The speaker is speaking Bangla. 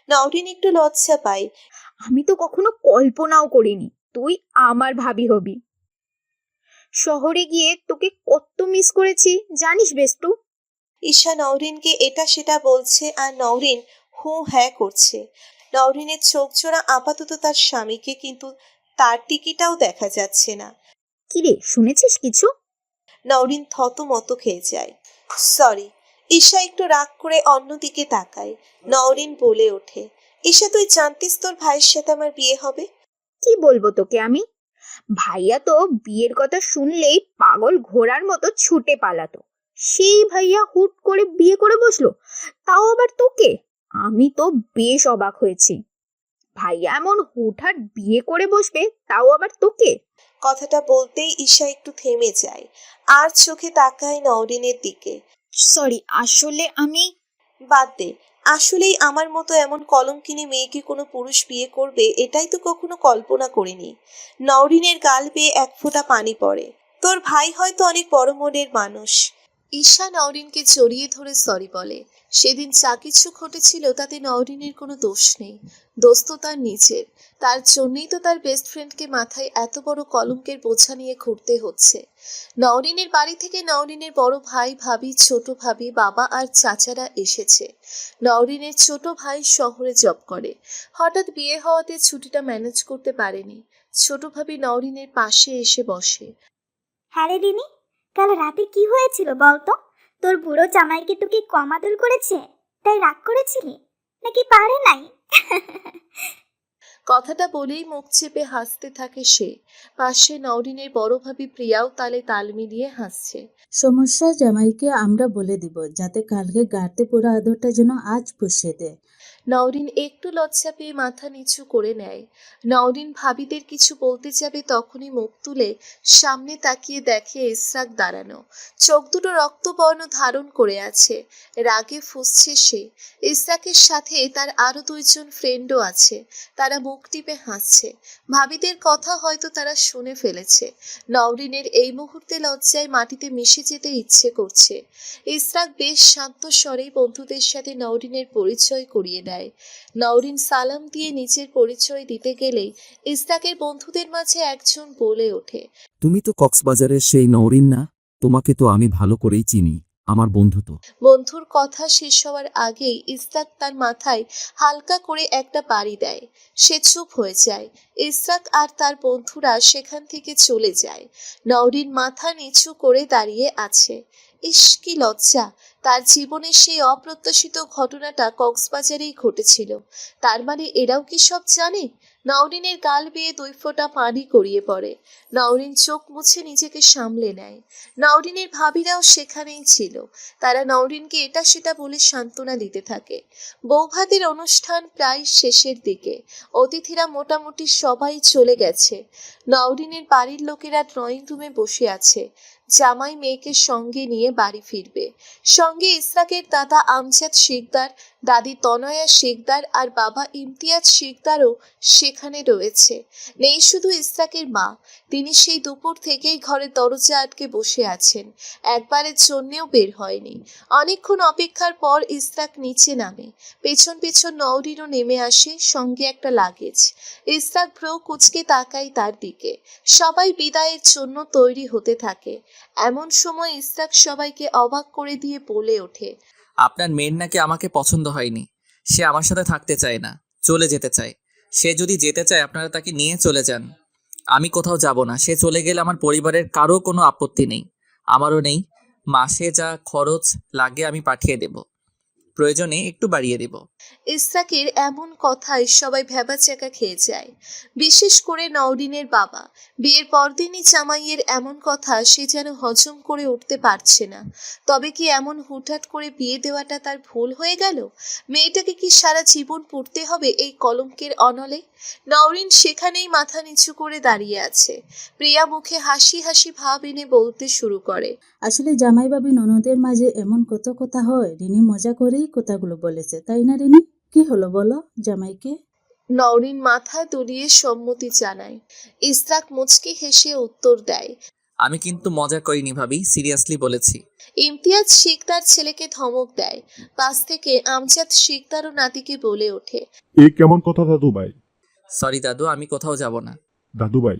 নওরিন একটু লজ্জা পায়। আমি তো কখনো কল্পনাও করিনি তুই আমার ভাবি হবি। শহরে গিয়ে তোকে কত মিস করেছি জানিস বেস্তু। ঈশা নওরিনকে এটা সেটা বলছে আর নওরিন হু হ্যাঁ করছে। নওরিনের চোখ জোড়া আপাতত তার স্বামীকে, কিন্তু তার টিকিটাও দেখা যাচ্ছে না। কিরে শুনেছিস কিছু? নওরিন থতমত খেয়ে যায়। সরি। ঈশা একটু রাগ করে অন্যদিকে তাকায়। নওরিন বলে ওঠে, ঈশা তুই জানতিস তোর ভাইয়ের সাথে আমার বিয়ে হবে? কি বলবো তোকে আমি? ভাইয়া তো বিয়ের কথা শুনলেই পাগল ঘোড়ার মতো ছুটে পালাতো। সেই ভাইয়া হুট করে বিয়ে করে বসলো, তাও আবার তোকে। আমি তো বেশ অবাক হয়েছি। ভাইয়া এমন হুটহাট বিয়ে করে বসবে, তাও আবার তোকে। কথাটা বলতেই ঈশা একটু থেমে যায় আর চোখে তাকায় নওরিনের দিকে। সরি, আসলে আমি। বাদ দে। আসলেই আমার মতো এমন কলঙ্কিনী মেয়েকে কোনো পুরুষ বিয়ে করবে এটাই তো কখনো কল্পনা করিনি। নওরিনের গাল বেয়ে এক ফোঁটা পানি পড়ে। তোর ভাই হয়তো অনেক বড় মনের মানুষ। ঈশা নওরিনকে জড়িয়ে ধরে সরি বলে। সেদিন যা কিছু ঘটেছিল তাতে নওরিনের কোনো দোষ নেই। দোষ তো তার নিজের। তার জন্যই তো তার বেস্ট ফ্রেন্ডকে মাথায় এত বড় কলঙ্কের বোঝা নিয়ে ঘুরতে হচ্ছে। নওরিনের বাড়ি থেকে নওরিনের বড় ভাই, ভাবি, ছোট ভাবি, বাবা আর চাচারা এসেছে। নওরিনের ছোট ভাই শহরে জব করে। হঠাৎ বিয়ে হওয়াতে ছুটিটা ম্যানেজ করতে পারেনি। ছোট ভাবি নওরিনের পাশে এসে বসে। হ্যাঁ রে রিনি, কাল রাতে কি হয়েছিল বলতো? তোর বুড়ো জামাইকে তোকে কম আদর করেছে, তাই রাগ করেছিলি? নাকি পারে নাই? কথাটা বলেই মুখ চেপে হাসতে থাকে সে। পাশে নওরিনের বড় ভাবি প্রিয়াও তালে তাল মিলিয়ে হাসছে। সমস্যা জামাইকে আমরা বলে দিব, যাতে কালকে গাড়তে পুরো আদরটা যেন আজ পুষিয়ে দেয়। নওরিন একটু লজ্জা পেয়ে মাথা নিচু করে নেয়। নওরিন ভাবিদের কিছু বলতে যাবে তখনই মুখ তুলে সামনে তাকিয়ে দেখে ইসরাক দাঁড়ানো। চোখ দুটো রক্তবর্ণ ধারণ করে আছে। রাগে ফুঁসছে সে। ইসরাকের সাথে তার আরো দুইজন ফ্রেন্ডও আছে। তারা মুখ টিপে হাসছে। ভাবিদের কথা হয়তো তারা শুনে ফেলেছে। নওরিনের এই মুহূর্তে লজ্জায় মাটিতে মিশে যেতে ইচ্ছে করছে। ইসরাক বেশ শান্ত স্বরেই বন্ধুদের সাথে নওরিনের পরিচয় করিয়ে দেয়। নওরিন সালাম দিয়ে নিজের পরিচয় দিতে গেলেই ইসরাকের বন্ধুদের মাঝে একজন বলে ওঠে, তুমি তো কক্সবাজারের সেই নওরিন না? তোমাকে তো আমি ভালো করেই চিনি, আমার বন্ধু তো। বন্ধুর কথা শেষ হওয়ার আগেই ইসরাক তার মাথায় হালকা করে একটা বাড়ি দেয়। সে চুপ হয়ে যায়। ইসরাক আর তার বন্ধুরা সেখান থেকে চলে যায়। নওরিন মাথা নিচু করে দাঁড়িয়ে আছে। ইস কি লজ্জা! তার জীবনের সেই অপ্রত্যাশিত ঘটনাটা কক্সবাজারেই ঘটেছিল। তার মানে এরাও কি সব জানে? নওরিনের গাল বেয়ে দুই ফোঁটা পানি গড়িয়ে পড়ে। নওরিন চোখ মুছে নিজেকে সামলে নেয়। নওরিনের ভাবিরাও সেখানেই ছিল। তারা নওরিনকে এটা সেটা বলে সান্ত্বনা দিতে থাকে। বৌভাতের অনুষ্ঠান প্রায় শেষের দিকে। অতিথিরা মোটামুটি সবাই চলে গেছে। নওরিনের বাড়ির লোকেরা ড্রয়িং রুমে বসে আছে। জামাই মেয়েকে সঙ্গে নিয়ে বাড়ি ফিরবে। সঙ্গে ইসরাকের দাদা আমজাদ শিকদার, দাদি তনয়া শিকদার আর বাবা ইমতিয়াজ শিকদারও সেখানে রয়েছে। নেই শুধু ইসরাকের মা। তিনি সেই দুপুর থেকেই ঘরের দরজা আটকে বসে আছেন। একবারের জন্যেও বের হয়নি। অনেকক্ষণ অপেক্ষার পর ইসরাক নিচে নামে। পেছন পেছন নওরিনও নেমে আসে, সঙ্গে একটা লাগেজ। ইসরাক ভ্রু কুঁচকে তাকায় তার দিকে। সবাই বিদায়ের জন্য তৈরি হতে থাকে। এমন সময় ইসরাক সবাইকে অবাক করে দিয়ে বলে ওঠে, আপনার মেয়ের নাকি আমাকে পছন্দ হয়নি। সে আমার সাথে থাকতে চায় না, চলে যেতে চায়। সে যদি যেতে চায় আপনারা তাকে নিয়ে চলে যান। আমি কোথাও যাব না। সে চলে গেলে আমার পরিবারের কারো কোনো আপত্তি নেই, আমারও নেই। মাসে যা খরচ লাগে আমি পাঠিয়ে দেব, প্রয়োজনে একটু বাড়িয়ে দেব। ইসরাকের এমন কথায় সবাই ভ্যাবাচ্যাকা খেয়ে যায়। বিশেষ করে নওরিনের বাবা। বিয়ের পরদিনই জামাইয়ের এমন কথা সে যেন হজম করে উঠতে পারছে না। তবে কি এমন হুটহাট করে বিয়ে দেওয়াটা তার ভুল হয়ে গেল? মেয়েটাকে কি সারা জীবন পড়তে হবে এই কলঙ্কের অনলে? নওরিন সেখানেই মাথা নিচু করে দাঁড়িয়ে আছে। প্রিয়া মুখে হাসি হাসি ভাব এনে বলতে শুরু করে, আসলে জামাই বাবি ননদের মাঝে এমন কত কথা হয়, রিনি মজা করেই কথাগুলো বলেছে, তাই না রিনি? কি হলো বলো জামাইকে? নওরিন মাথা দুলিয়ে সম্মতি জানায়। ইসরাক মুচকি হেসে উত্তর দেয়, আমি কিন্তু মজা করিনি ভাবি, সিরিয়াসলি বলেছি। ইমতিয়াজ শিকদার ছেলেকে ধমক দেয়। পাশ থেকে আমজাদ শিকদার ও নাতিকে বলে ওঠে, এ কেমন কথা দাদু ভাই? সরি দাদু, আমি কোথাও যাব না। দাদু ভাই,